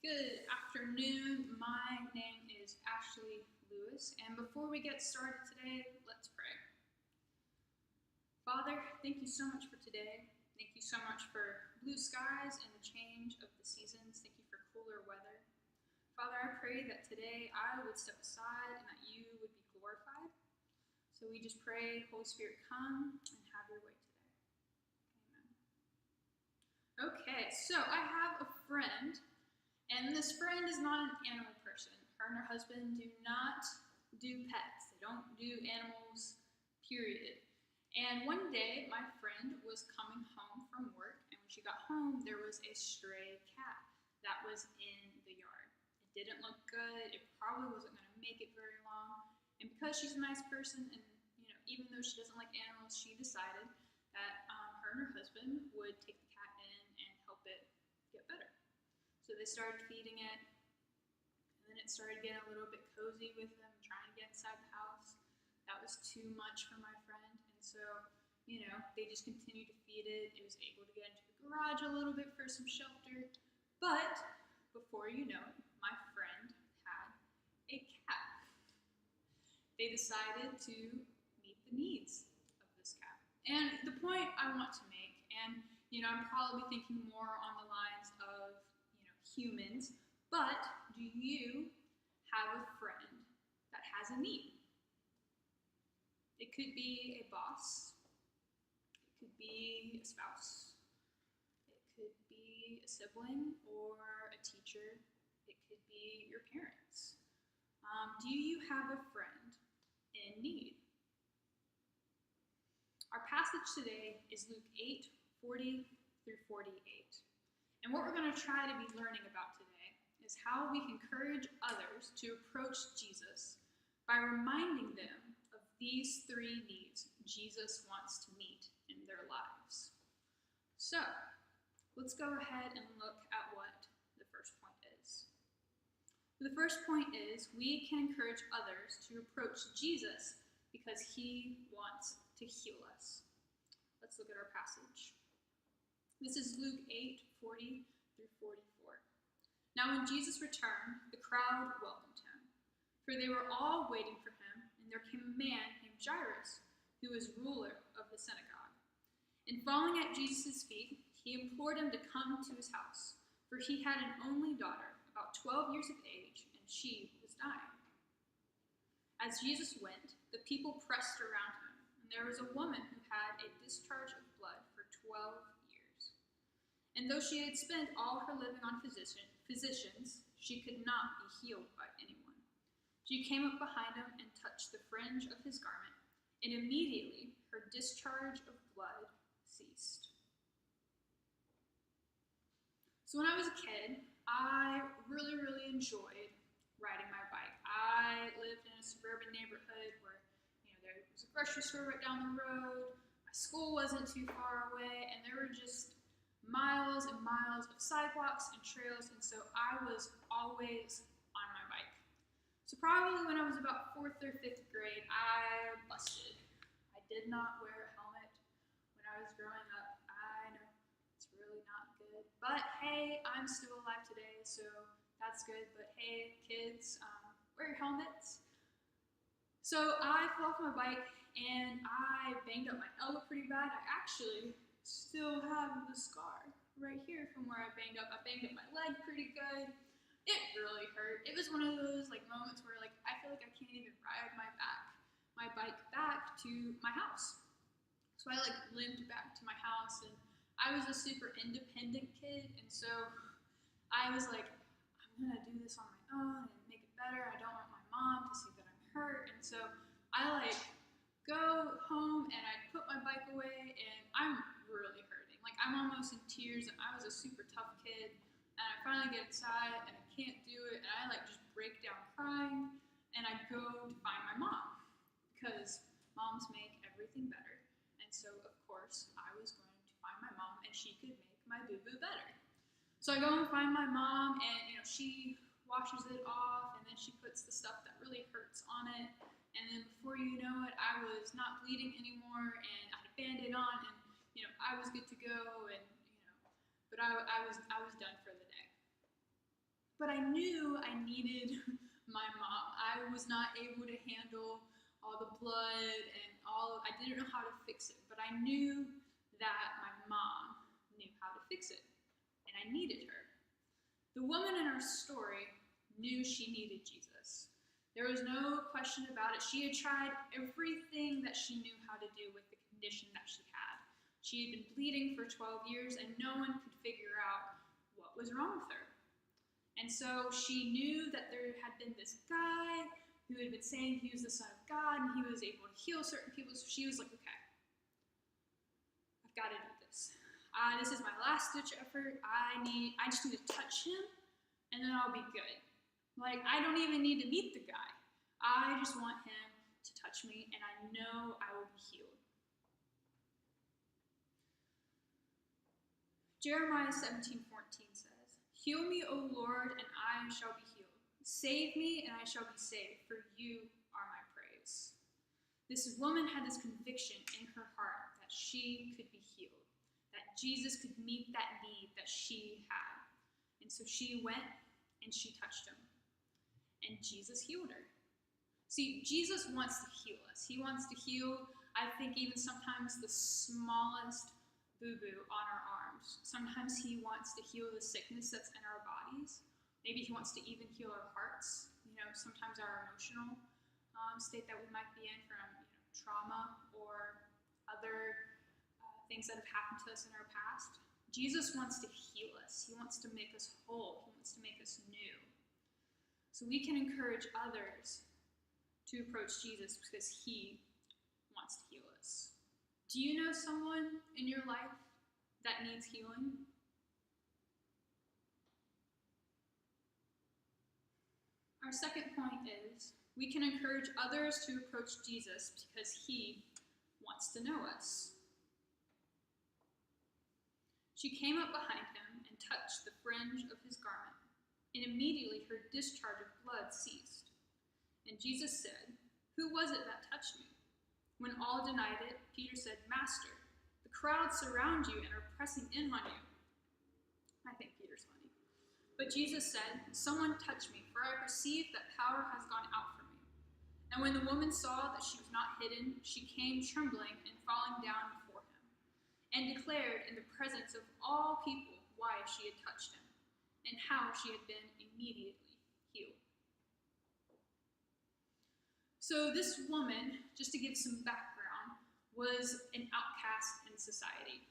Good afternoon. My name is Ashley Lewis, and before we get started today, let's pray. Father, thank you so much for today. Thank you so much for blue skies and the change of the seasons. Thank you for cooler weather. Father, I pray that today I would step aside and that you would be glorified. So we just pray, Holy Spirit, come and have your way today. Amen. Okay, so I have a friend. And this friend is not an animal person. Her and her husband do not do pets. They don't do animals, period. And one day, my friend was coming home from work, and when she got home, there was a stray cat that was in the yard. It didn't look good. It probably wasn't going to make it very long. And because she's a nice person, and even though she doesn't like animals, she decided that her and her husband would take the cat in and help it get better. So they started feeding it, and then it started getting a little bit cozy with them, trying to get inside the house. That was too much for my friend, and so, they just continued to feed it. It was able to get into the garage a little bit for some shelter, but before you know it, my friend had a cat. They decided to meet the needs of this cat. And the point I want to make, and I'm probably thinking more on the lines of humans, but do you have a friend that has a need? It could be a boss, it could be a spouse, it could be a sibling or a teacher, it could be your parents. Do you have a friend in need? Our passage today is Luke 8:40 through 48. And what we're going to try to be learning about today is how we can encourage others to approach Jesus by reminding them of these three needs Jesus wants to meet in their lives. So, let's go ahead and look at what the first point is. The first point is we can encourage others to approach Jesus because he wants to heal us. Let's look at our passage. This is Luke 8:40 through 44. Now when Jesus returned, the crowd welcomed him, for they were all waiting for him, and there came a man named Jairus, who was ruler of the synagogue. And falling at Jesus' feet, he implored him to come to his house, for he had an only daughter, about 12 years of age, and she was dying. As Jesus went, the people pressed around him, and there was a woman who had a discharge of blood for 12 years. And though she had spent all her living on physicians, she could not be healed by anyone. She came up behind him and touched the fringe of his garment, and immediately her discharge of blood ceased. So when I was a kid, I really enjoyed riding my bike. I lived in a suburban neighborhood where there was a grocery store right down the road. My school wasn't too far away, and there were just miles and miles of sidewalks and trails, and so I was always on my bike. So probably when I was about 4th or 5th grade, I busted. I did not wear a helmet when I was growing up. I know it's really not good, but hey, I'm still alive today, so that's good. But hey, kids, wear your helmets. So I fell off my bike and I banged up my elbow pretty bad. I actually still have the scar right here from where I banged up. I banged up my leg pretty good. It really hurt. It was one of those moments where I feel like I can't even ride my bike back to my house. So I limped back to my house, and I was a super independent kid, and so I was like, I'm gonna do this on my own and make it better. I don't want my mom to see that I'm hurt, and so I go home and I put my bike away, and I'm really hurting. I'm almost in tears, and I was a super tough kid, and I finally get inside and I can't do it, and I just break down crying, and I go to find my mom because moms make everything better, and so of course I was going to find my mom, and she could make my boo-boo better. So I go and find my mom, and she washes it off, and then she puts the stuff that really hurts on it. And then before you know it, I was not bleeding anymore, and I had a Band-Aid on, and I was good to go, and but I was done for the day. But I knew I needed my mom. I was not able to handle all the blood and I didn't know how to fix it, but I knew that my mom knew how to fix it, and I needed her. The woman in our story knew she needed Jesus. There was no question about it. She had tried everything that she knew how to do with the condition that she had. She had been bleeding for 12 years, and no one could figure out what was wrong with her. And so she knew that there had been this guy who had been saying he was the Son of God and he was able to heal certain people. So she was like, okay, I've got to do this. This is my last ditch effort. I just need to touch him and then I'll be good. Like, I don't even need to meet the guy. I just want him to touch me and I know I will be healed. Jeremiah 17:14 says, "Heal me, O Lord, and I shall be healed. Save me, and I shall be saved, for you are my praise." This woman had this conviction in her heart that she could be healed, that Jesus could meet that need that she had. And so she went and she touched him, and Jesus healed her. See, Jesus wants to heal us. He wants to heal, I think, even sometimes the smallest boo-boo on our arms. Sometimes he wants to heal the sickness that's in our bodies. Maybe he wants to even heal our hearts. Sometimes our emotional state that we might be in from trauma or other things that have happened to us in our past. Jesus wants to heal us. He wants to make us whole. He wants to make us new. So we can encourage others to approach Jesus because he wants to heal us. Do you know someone in your life that needs healing? Our second point is we can encourage others to approach Jesus because he wants to know us. She came up behind him and touched the fringe of his garment, and immediately her discharge of blood ceased. And Jesus said, "Who was it that touched me?" When all denied it, Peter said, "Master, the crowd surround you and are pressing in on you." I think Peter's funny. But Jesus said, "Someone touched me, for I perceive that power has gone out from me." And when the woman saw that she was not hidden, she came trembling and falling down before him, and declared in the presence of all people why she had touched him, and how she had been immediately healed. So this woman, just to give some background, was an outcast in society.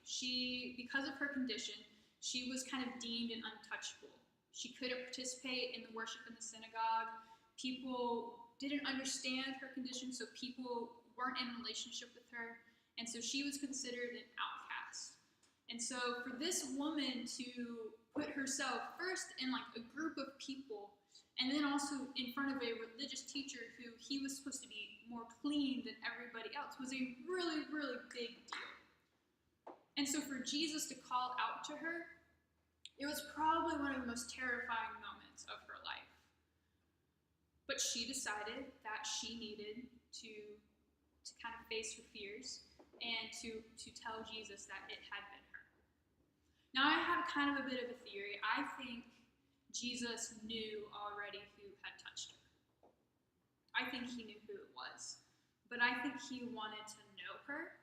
Because of her condition, she was kind of deemed an untouchable. She couldn't participate in the worship in the synagogue. People didn't understand her condition, so people weren't in a relationship with her. And so she was considered an outcast. And so for this woman to put herself first in like a group of people, and then also in front of a religious teacher who he was supposed to be more clean than everybody else, was a really, really big deal. And so for Jesus to call out to her, it was probably one of the most terrifying moments of her life. But she decided that she needed to kind of face her fears and to tell Jesus that it had been her. Now, I have kind of a bit of a theory. I think Jesus knew already who had touched her. I think he knew who it was. But I think he wanted to know her,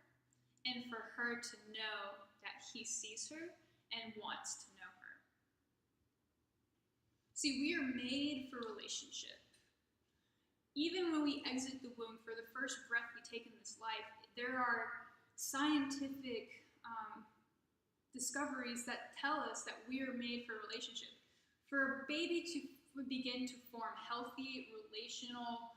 and for her to know that he sees her and wants to know her. See, we are made for relationship. Even when we exit the womb, for the first breath we take in this life, there are scientific discoveries that tell us that we are made for relationship. For a baby to begin to form healthy relational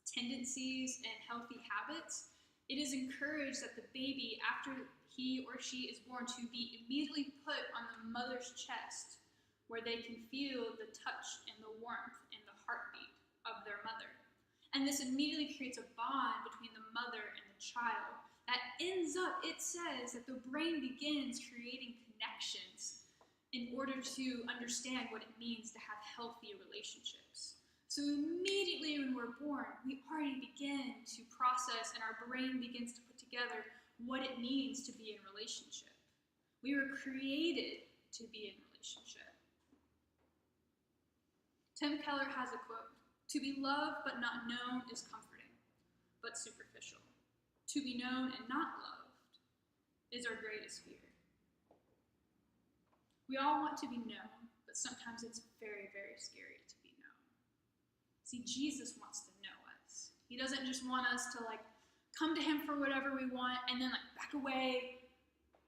tendencies and healthy habits, it is encouraged that the baby, after he or she is born, to be immediately put on the mother's chest where they can feel the touch and the warmth and the heartbeat of their mother. And this immediately creates a bond between the mother and the child that ends up, it says, that the brain begins creating connections in order to understand what it means to have healthy relationships. So immediately when we're born, we already begin to process and our brain begins to put together what it means to be in relationship. We were created to be in relationship. Tim Keller has a quote: "To be loved but not known is comforting, but superficial. To be known and not loved is our greatest fear." We all want to be known, but sometimes it's very, very scary to be known. See, Jesus wants to know us. He doesn't just want us to come to him for whatever we want and then back away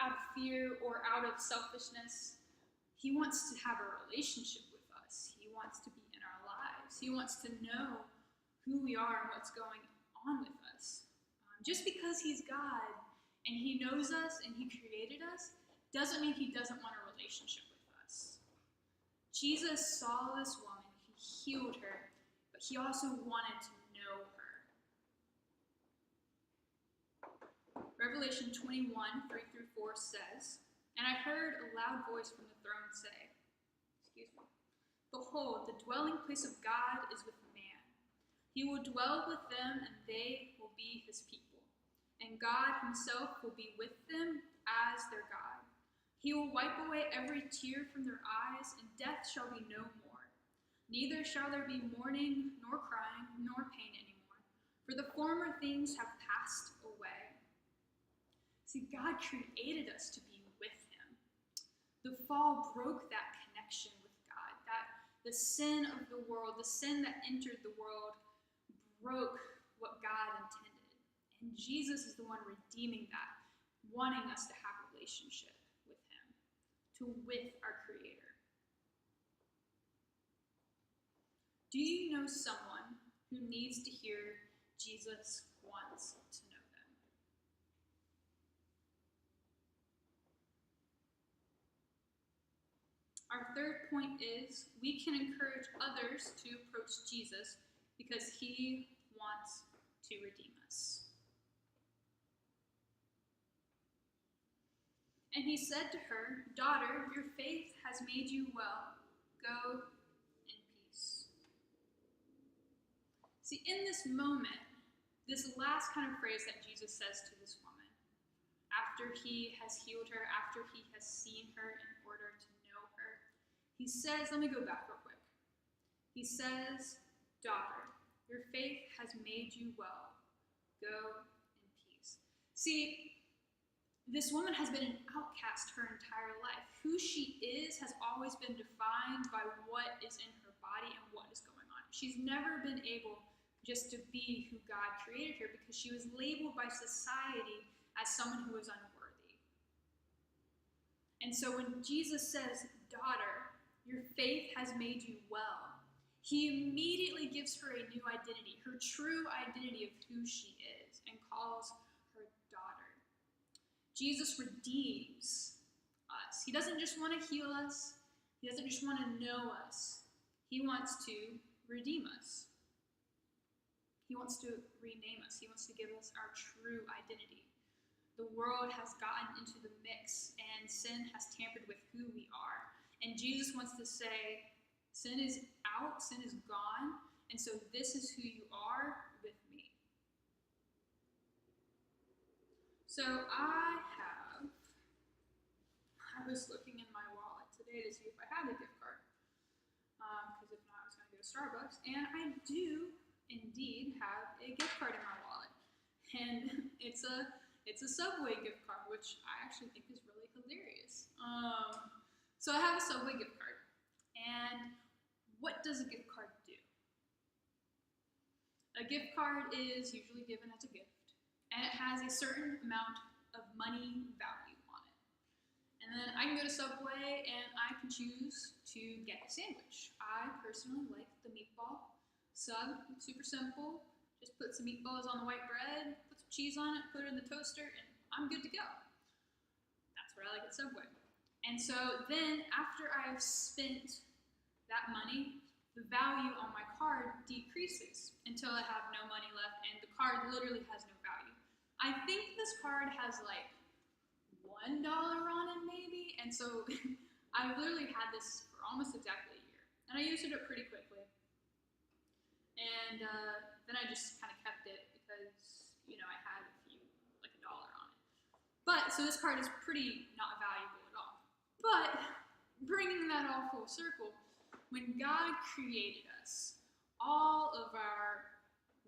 out of fear or out of selfishness. He wants to have a relationship with us. He wants to be in our lives. He wants to know who we are and what's going on with us. Just because he's God and he knows us and he created us doesn't mean he doesn't want a relationship with us. Jesus saw this woman, he healed her, but he also wanted to know her. Revelation 21, 3-4 says, "And I heard a loud voice from the throne say, Behold, the dwelling place of God is with man. He will dwell with them, and they will be his people. And God himself will be with them as their God. He will wipe away every tear from their eyes, and death shall be no more. Neither shall there be mourning, nor crying, nor pain anymore, for the former things have passed away." See, God created us to be with him. The fall broke that connection with God. That the sin of the world, the sin that entered the world, broke what God intended. And Jesus is the one redeeming that, wanting us to have a relationship with him, with our Creator. Do you know someone who needs to hear Jesus wants to know them? Our third point is we can encourage others to approach Jesus because he wants to redeem us. And he said to her, "Daughter, your faith has made you well. Go in peace." See, in this moment, this last kind of phrase that Jesus says to this woman, after he has healed her, after he has seen her in order to know her, he says, let me go back real quick. He says, "Daughter, your faith has made you well. Go in peace." See, this woman has been an outcast her entire life. Who she is has always been defined by what is in her body and what is going on. She's never been able just to be who God created her because she was labeled by society as someone who was unworthy. And so when Jesus says, "Daughter, your faith has made you well," he immediately gives her a new identity, her true identity of who she is, and calls her daughter. Jesus redeems us. He doesn't just want to heal us. He doesn't just want to know us. He wants to redeem us. He wants to rename us. He wants to give us our true identity. The world has gotten into the mix, and sin has tampered with who we are. And Jesus wants to say, sin is out, sin is gone, and so this is who you are with me. So I was looking in my wallet today to see if I had a gift card, because if not, I was going to go to Starbucks, and I do indeed have a gift card in my wallet, and it's a Subway gift card, which I actually think is really hilarious. So I have a Subway gift card, and what does a gift card do? A gift card is usually given as a gift, and it has a certain amount of money value on it. And then I can go to Subway and I can choose to get a sandwich. I personally like the meatball sub, super simple. Just put some meatballs on the white bread, put some cheese on it, put it in the toaster, and I'm good to go. That's what I like at Subway. And so then after I've spent that money, the value on my card decreases until I have no money left and the card literally has no value. I think this card has like $1 on it maybe, and so I've literally had this for almost exactly a year. And I used it up pretty quickly. And then I just kind of kept it because, I had like $1 on it. But, so this card is pretty not valuable at all. But, bringing that all full circle, when God created us, all of our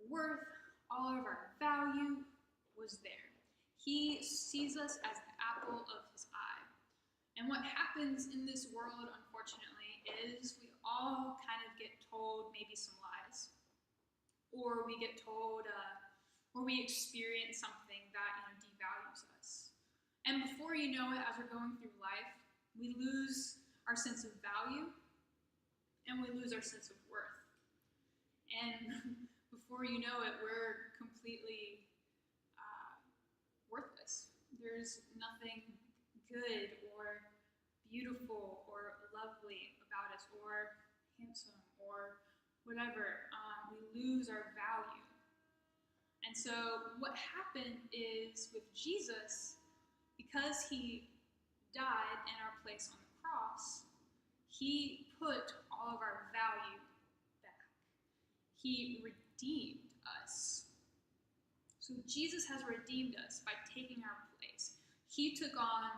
worth, all of our value was there. He sees us as the apple of his eye. And what happens in this world, unfortunately, is we all kind of get told maybe some lies. Or we get told, or we experience something that devalues us. And before you know it, as we're going through life, we lose our sense of value and we lose our sense of worth. And before you know it, we're completely worthless. There's nothing good or beautiful or lovely about us or handsome or whatever. We lose our value. And so what happened is with Jesus, because he died in our place on the cross, he put all of our value back. He redeemed us. So Jesus has redeemed us by taking our place. He took on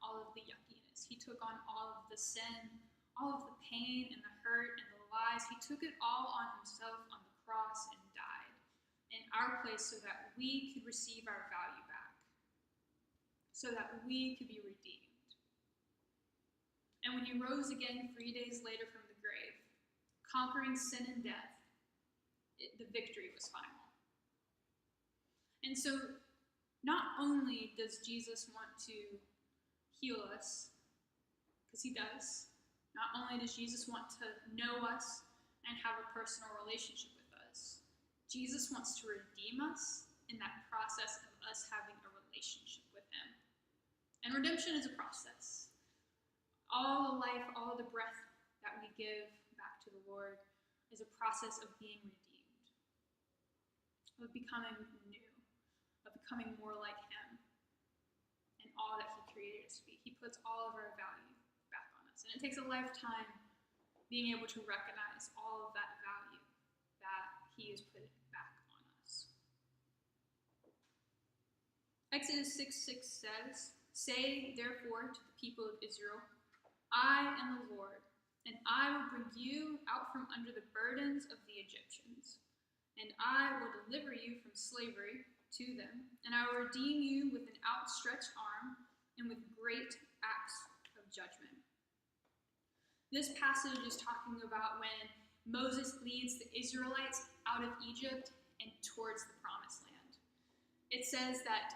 all of the yuckiness. He took on all of the sin, all of the pain and the hurt and the lies. He took it all on himself on the cross and died in our place so that we could receive our value back, so that we could be redeemed. And when he rose again 3 days later from the grave, conquering sin and death, the victory was final. And so not only does Jesus want to heal us, because he does, not only does Jesus want to know us and have a personal relationship with us, Jesus wants to redeem us in that process of us having a relationship with him. And redemption is a process. All the life, all the breath that we give back to the Lord is a process of being redeemed, of becoming new, of becoming more like him and all that he created us to be. He puts all of our value back on us. And it takes a lifetime being able to recognize all of that value that he has put back on us. Exodus 6:6 says, "Say therefore to the people of Israel, I am the Lord, and I will bring you out from under the burdens of the Egyptians, and I will deliver you from slavery to them, and I will redeem you with an outstretched arm and with great acts of judgment." This passage is talking about when Moses leads the Israelites out of Egypt and towards the promised land. It says that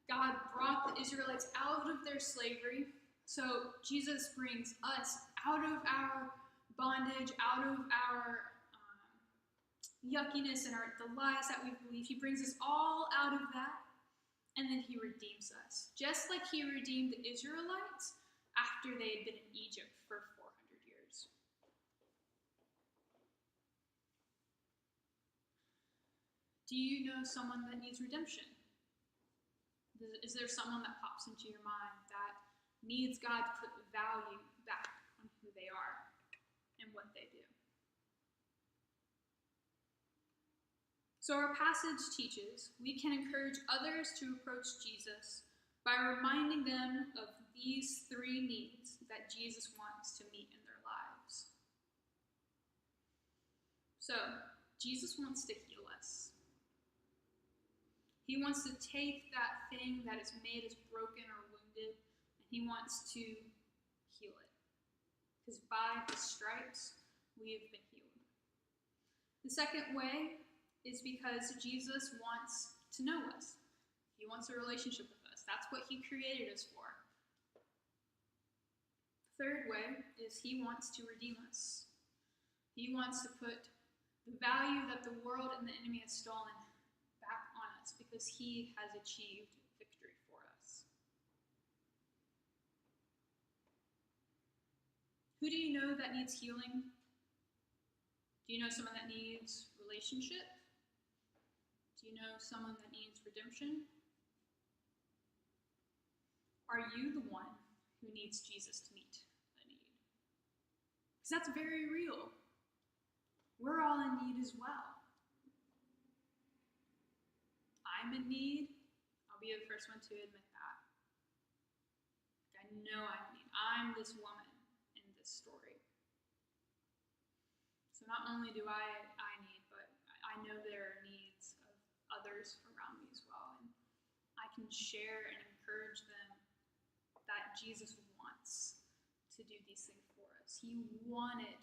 God brought the Israelites out of their slavery, so Jesus brings us out of our bondage, out of our yuckiness and the lies that we believe. He brings us all out of that, and then he redeems us. Just like he redeemed the Israelites after they had been in Egypt for 400 years. Do you know someone that needs redemption? Is there someone that pops into your mind that needs God to put value back on who they are and what they do? So our passage teaches we can encourage others to approach Jesus by reminding them of these three needs that Jesus wants to meet in their lives. So, Jesus wants to heal us. He wants to take that thing that is made us broken or wounded, and he wants to heal it. Because by his stripes, we have been healed. The second way is because Jesus wants to know us. He wants a relationship with us. That's what he created us for. The third way is he wants to redeem us. He wants to put the value that the world and the enemy has stolen back on us because he has achieved victory for us. Who do you know that needs healing? Do you know someone that needs relationship? Do you know someone that needs redemption? Are you the one who needs Jesus to meet a need? Because that's very real. We're all in need as well. I'm in need. I'll be the first one to admit that. I know I'm in need. I'm this woman in this story. So not only do I need, but I know there are needs of others around me as well. And I can share and encourage them that Jesus wants to do these things for us. He wanted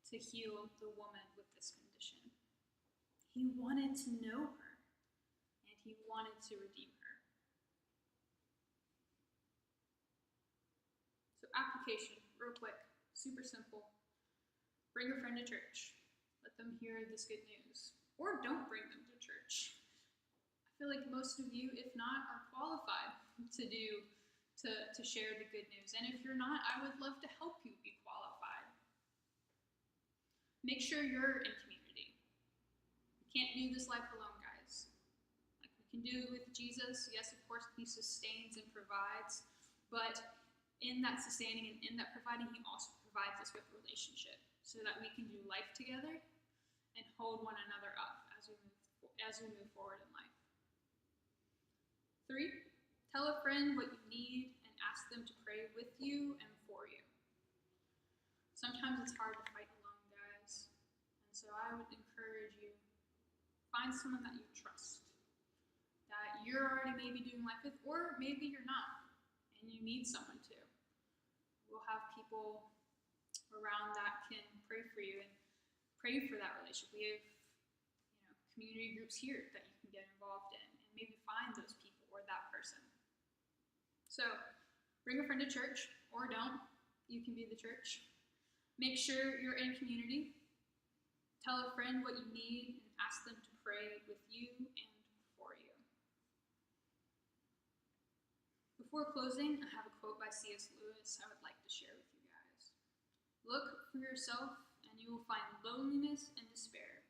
to heal the woman with this condition. He wanted to know her, and he wanted to redeem her. So application, real quick, super simple. Bring a friend to church. Let them hear this good news. Or don't bring them to church. I feel like most of you, if not, are qualified to share the good news. And if you're not, I would love to help you be qualified. Make sure you're in community. You can't do this life alone, guys. Like we can do it with Jesus. Yes, of course, he sustains and provides. But in that sustaining and in that providing, he also provides us with relationship so that we can do life together and hold one another up as we move forward in life. 3, tell a friend what you need and ask them to pray with you and for you. Sometimes it's hard to fight alone, guys. And so I would encourage you, find someone that you trust, that you're already maybe doing life with, or maybe you're not, and you need someone to. We'll have people around that can pray for you and pray for that relationship. We have, community groups here that you can get involved in and maybe find those people or that person. So bring a friend to church, or don't. You can be the church. Make sure you're in community. Tell a friend what you need and ask them to pray with you and for you. Before closing, I have a quote by C.S. Lewis I would like to share with you guys. Look for yourself and you will find loneliness and despair.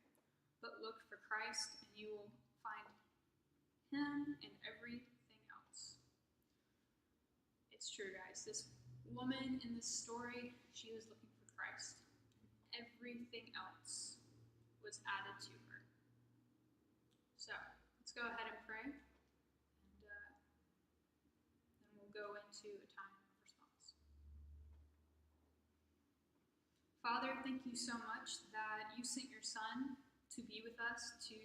But look for Christ and you will find him in everything else. It's true, guys. This woman in this story, she was looking for Christ. Everything else was added to her. So let's go ahead and pray, and then we'll go into a time of response. Father, thank you so much that you sent your Son to be with us, to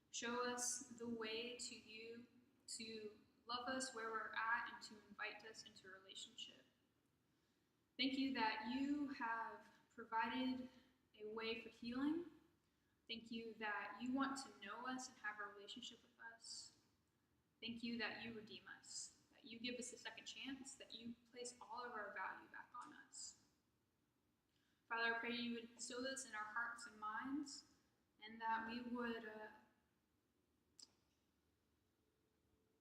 show us the way to you, to love us where we're at, and to invite us into a relationship. Thank you that you have provided a way for healing. Thank you that you want to know us and have a relationship with us. Thank you that you redeem us, that you give us a second chance, that you place all of our value back on us. Father, I pray you would instill this in our hearts and minds, and that we would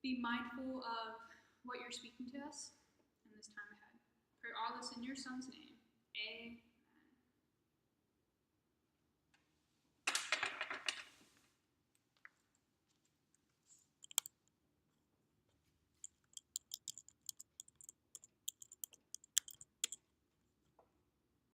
be mindful of what you're speaking to us in this time ahead. Pray all this in your Son's name. Amen.